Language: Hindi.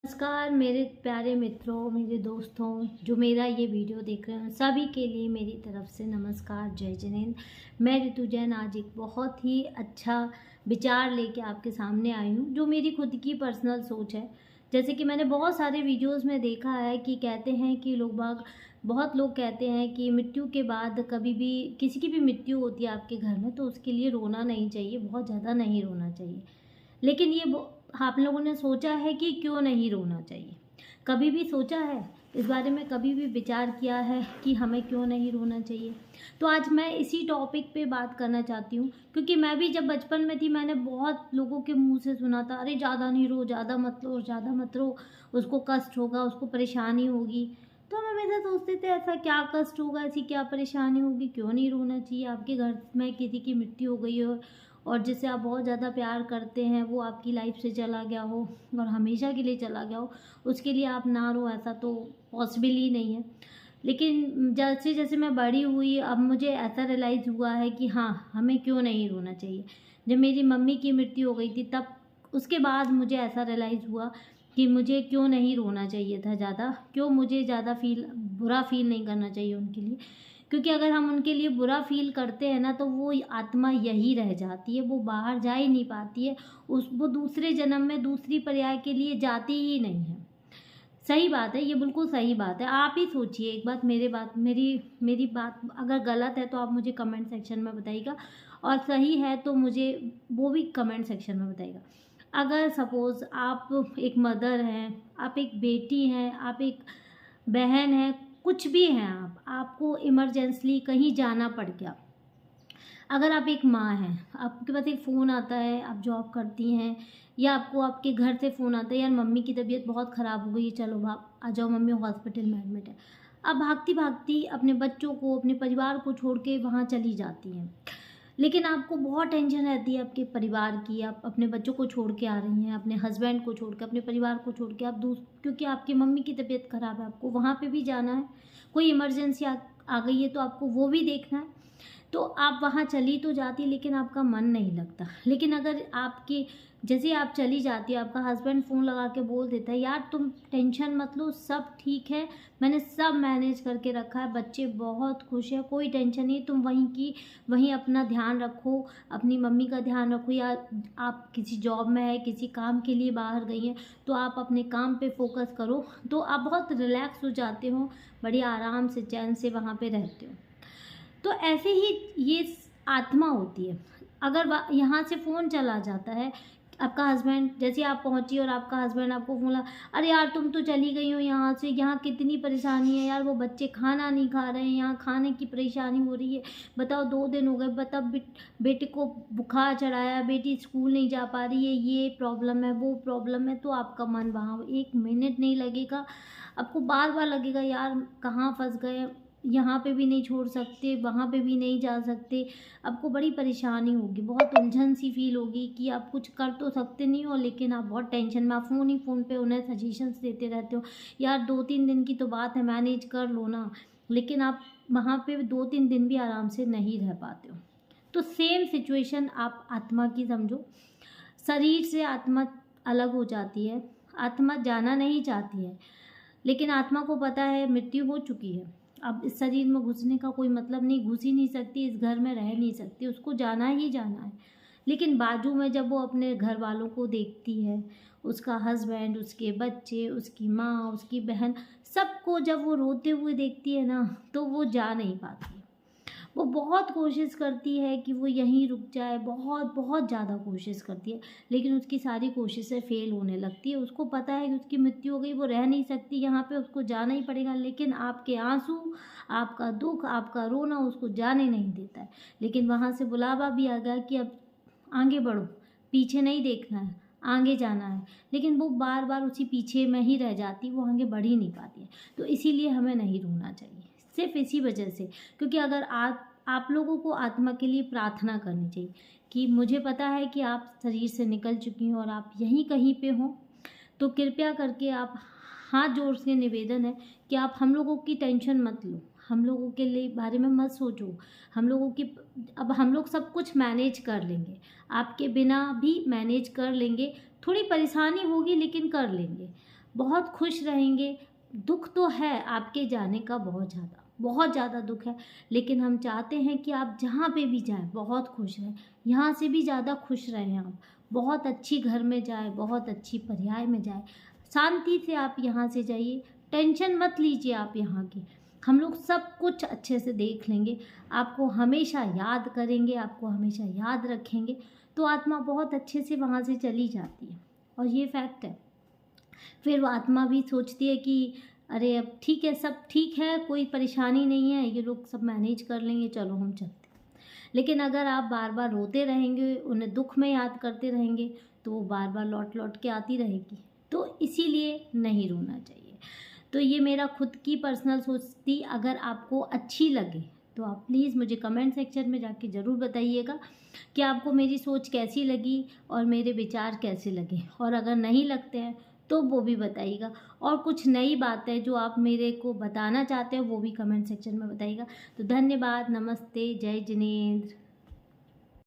नमस्कार मेरे प्यारे मित्रों, मेरे दोस्तों, जो मेरा ये वीडियो देख रहे हैं सभी के लिए मेरी तरफ से नमस्कार, जय जिनेंद्र। मैं ऋतु जैन आज एक बहुत ही अच्छा विचार लेके आपके सामने आई हूँ, जो मेरी खुद की पर्सनल सोच है। जैसे कि मैंने बहुत सारे वीडियोस में देखा है कि कहते हैं कि बहुत लोग कहते हैं कि मृत्यु के बाद कभी भी किसी की भी मृत्यु होती है आपके घर में, तो उसके लिए रोना नहीं चाहिए, बहुत ज़्यादा नहीं रोना चाहिए। लेकिन आप लोगों ने सोचा है कि क्यों नहीं रोना चाहिए? कभी भी सोचा है इस बारे में? कभी भी विचार किया है कि हमें क्यों नहीं रोना चाहिए? तो आज मैं इसी टॉपिक पे बात करना चाहती हूँ, क्योंकि मैं भी जब बचपन में थी मैंने बहुत लोगों के मुंह से सुना था, अरे ज़्यादा नहीं रो, ज़्यादा मत रो, ज़्यादा मत रो, उसको कष्ट होगा, उसको परेशानी होगी। तो हम हमेशा सोचते थे ऐसा क्या कष्ट होगा, ऐसी क्या परेशानी होगी, क्यों नहीं रोना चाहिए? आपके घर में किसी की मृत्यु हो गई हो और जिसे आप बहुत ज़्यादा प्यार करते हैं वो आपकी लाइफ से चला गया हो और हमेशा के लिए चला गया हो, उसके लिए आप ना रो, ऐसा तो पॉसिबल ही नहीं है। लेकिन जैसे जैसे मैं बड़ी हुई अब मुझे ऐसा रियलाइज़ हुआ है कि हाँ, हमें क्यों नहीं रोना चाहिए। जब मेरी मम्मी की मृत्यु हो गई थी तब उसके बाद मुझे ऐसा रियलाइज़ हुआ कि मुझे क्यों नहीं रोना चाहिए था ज़्यादा, क्यों मुझे ज़्यादा बुरा फील नहीं करना चाहिए उनके लिए। क्योंकि अगर हम उनके लिए बुरा फ़ील करते हैं ना, तो वो आत्मा यही रह जाती है, वो बाहर जा ही नहीं पाती है। वो दूसरे जन्म में दूसरी पर्याय के लिए जाती ही नहीं है। सही बात है, ये बिल्कुल सही बात है। आप ही सोचिए एक बात, मेरी बात अगर गलत है तो आप मुझे कमेंट सेक्शन में बताइएगा, और सही है तो मुझे वो भी कमेंट सेक्शन में बताइएगा। अगर सपोज़ आप एक मदर हैं, आप एक बेटी हैं, आप एक बहन हैं, कुछ भी हैं आपको इमरजेंसली कहीं जाना पड़ गया। अगर आप एक माँ हैं, आपके पास एक फ़ोन आता है, आप जॉब करती हैं या आपको आपके घर से फ़ोन आता है, यार मम्मी की तबीयत बहुत ख़राब हो गई है, चलो आ जाओ, मम्मी हॉस्पिटल में एडमिट है। आप भागती-भागती अपने बच्चों को, अपने परिवार को छोड़ के वहाँ चली जाती हैं। लेकिन आपको बहुत टेंशन रहती है आपके परिवार की, आप अपने बच्चों को छोड़ के आ रही हैं, अपने हस्बैंड को छोड़ के, अपने परिवार को छोड़ के, क्योंकि आपकी मम्मी की तबीयत ख़राब है, आपको वहाँ पे भी जाना है। कोई इमरजेंसी आ गई है तो आपको वो भी देखना है। तो आप वहाँ चली तो जाती, लेकिन आपका मन नहीं लगता। लेकिन अगर आपकी जैसे आप चली जाती है, आपका हस्बैंड फ़ोन लगा के बोल देता है, यार तुम टेंशन मत लो, सब ठीक है, मैंने सब मैनेज करके रखा है, बच्चे बहुत खुश हैं, कोई टेंशन नहीं, तुम वहीं अपना ध्यान रखो, अपनी मम्मी का ध्यान रखो। या आप किसी जॉब में है, किसी काम के लिए बाहर गई हैं, तो आप अपने काम पे फोकस करो, तो आप बहुत रिलैक्स हो जाते हो, बड़ी आराम से चैन से वहाँ पे रहते हो। तो ऐसे ही ये आत्मा होती है। अगर यहाँ से फ़ोन चला जाता है, आपका हस्बैंड, जैसे आप पहुँची और आपका हस्बैंड आपको बोला, अरे यार तुम तो चली गई हो यहाँ से, यहाँ कितनी परेशानी है यार, वो बच्चे खाना नहीं खा रहे हैं, यहाँ खाने की परेशानी हो रही है, बताओ 2 दिन हो गए, बताओ बेटे को बुखार चढ़ाया, बेटी स्कूल नहीं जा पा रही है, ये प्रॉब्लम है, वो प्रॉब्लम है। तो आपका मन वहाँ 1 मिनट नहीं लगेगा, आपको बार बार लगेगा यार कहाँ फंस गए, यहाँ पे भी नहीं छोड़ सकते, वहाँ पे भी नहीं जा सकते। आपको बड़ी परेशानी होगी, बहुत उलझन सी फील होगी कि आप कुछ कर तो सकते नहीं हो, लेकिन आप बहुत टेंशन में, आप फ़ोन ही फ़ोन पे उन्हें सजेशंस देते रहते हो, यार 2-3 दिन की तो बात है, मैनेज कर लो ना। लेकिन आप वहाँ पे 2-3 दिन भी आराम से नहीं रह पाते हो। तो सेम सिचुएशन आप आत्मा की समझो। शरीर से आत्मा अलग हो जाती है, आत्मा जाना नहीं चाहती है, लेकिन आत्मा को पता है मृत्यु हो चुकी है, अब इस शरीर में घुसने का कोई मतलब नहीं, घुस ही नहीं सकती, इस घर में रह नहीं सकती, उसको जाना ही जाना है। लेकिन बाजू में जब वो अपने घर वालों को देखती है, उसका हस्बैंड, उसके बच्चे, उसकी माँ, उसकी बहन, सबको जब वो रोते हुए देखती है ना, तो वो जा नहीं पाती। वो बहुत कोशिश करती है कि वो यहीं रुक जाए, बहुत बहुत ज़्यादा कोशिश करती है, लेकिन उसकी सारी कोशिशें फ़ेल होने लगती है। उसको पता है कि उसकी मृत्यु हो गई, वो रह नहीं सकती यहाँ पे, उसको जाना ही पड़ेगा, लेकिन आपके आंसू, आपका दुख, आपका रोना उसको जाने नहीं देता है। लेकिन वहाँ से बुलावा भी आ गया कि अब आगे बढ़ो, पीछे नहीं देखना है, आगे जाना है, लेकिन वो बार बार उसी पीछे में ही रह जाती, वो आगे बढ़ ही नहीं पाती है। तो इसीलिए हमें नहीं रोना चाहिए, सिर्फ इसी वजह से, क्योंकि अगर आप लोगों को आत्मा के लिए प्रार्थना करनी चाहिए कि मुझे पता है कि आप शरीर से निकल चुकी हो और आप यहीं कहीं पे हो, तो कृपया करके आप, हाथ जोड़ के निवेदन है कि आप हम लोगों की टेंशन मत लो, हम लोगों के लिए बारे में मत सोचो, हम लोगों की, अब हम लोग सब कुछ मैनेज कर लेंगे, आपके बिना भी मैनेज कर लेंगे, थोड़ी परेशानी होगी लेकिन कर लेंगे। बहुत खुश रहेंगे। दुख तो है आपके जाने का, बहुत ज़्यादा दुख है, लेकिन हम चाहते हैं कि आप जहाँ पे भी जाएं बहुत खुश रहें, यहाँ से भी ज़्यादा खुश रहें आप, बहुत अच्छी घर में जाएं, बहुत अच्छी पर्याय में जाएं, शांति से आप यहाँ से जाइए, टेंशन मत लीजिए आप यहाँ की। हम लोग सब कुछ अच्छे से देख लेंगे, आपको हमेशा याद करेंगे, आपको हमेशा याद रखेंगे, तो आत्मा बहुत अच्छे से वहाँ से चली जाती है और ये फैक्ट है। फिर वो आत्मा भी सोचती है कि अरे अब ठीक है, सब ठीक है, कोई परेशानी नहीं है, ये लोग सब मैनेज कर लेंगे, चलो हम चलते हैं। लेकिन अगर आप बार बार रोते रहेंगे, उन्हें दुख में याद करते रहेंगे, तो वो बार बार लौट लौट के आती रहेगी। तो इसीलिए नहीं रोना चाहिए। तो ये मेरा खुद की पर्सनल सोच थी। अगर आपको अच्छी लगे तो आप प्लीज़ मुझे कमेंट सेक्शन में जाके ज़रूर बताइएगा कि आपको मेरी सोच कैसी लगी और मेरे विचार कैसे लगे, और अगर नहीं लगते हैं तो वो भी बताइएगा, और कुछ नई बातें जो आप मेरे को बताना चाहते हो वो भी कमेंट सेक्शन में बताइएगा। तो धन्यवाद, नमस्ते, जय जिनेंद्र।